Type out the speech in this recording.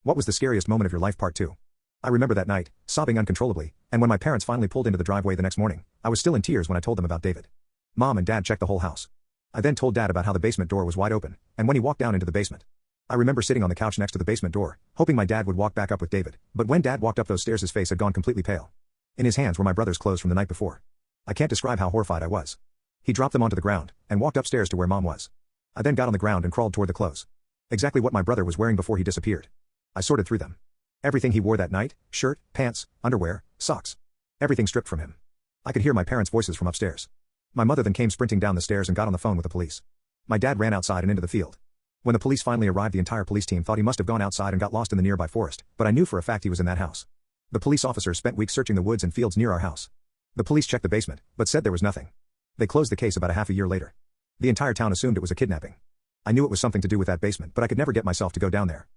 What was the scariest moment of your life? Part 2. I remember that night, sobbing uncontrollably, and when my parents finally pulled into the driveway the next morning, I was still in tears when I told them about David. Mom and Dad checked the whole house. I then told Dad about how the basement door was wide open, and when he walked down into the basement. I remember sitting on the couch next to the basement door, hoping my dad would walk back up with David, but when Dad walked up those stairs his face had gone completely pale. In his hands were my brother's clothes from the night before. I can't describe how horrified I was. He dropped them onto the ground, and walked upstairs to where Mom was. I then got on the ground and crawled toward the clothes. Exactly what my brother was wearing before he disappeared. I sorted through them. Everything he wore that night, shirt, pants, underwear, socks. Everything stripped from him. I could hear my parents' voices from upstairs. My mother then came sprinting down the stairs and got on the phone with the police. My dad ran outside and into the field. When the police finally arrived, the entire police team thought he must have gone outside and got lost in the nearby forest, but I knew for a fact he was in that house. The police officers spent weeks searching the woods and fields near our house. The police checked the basement, but said there was nothing. They closed the case about a half a year later. The entire town assumed it was a kidnapping. I knew it was something to do with that basement, but I could never get myself to go down there.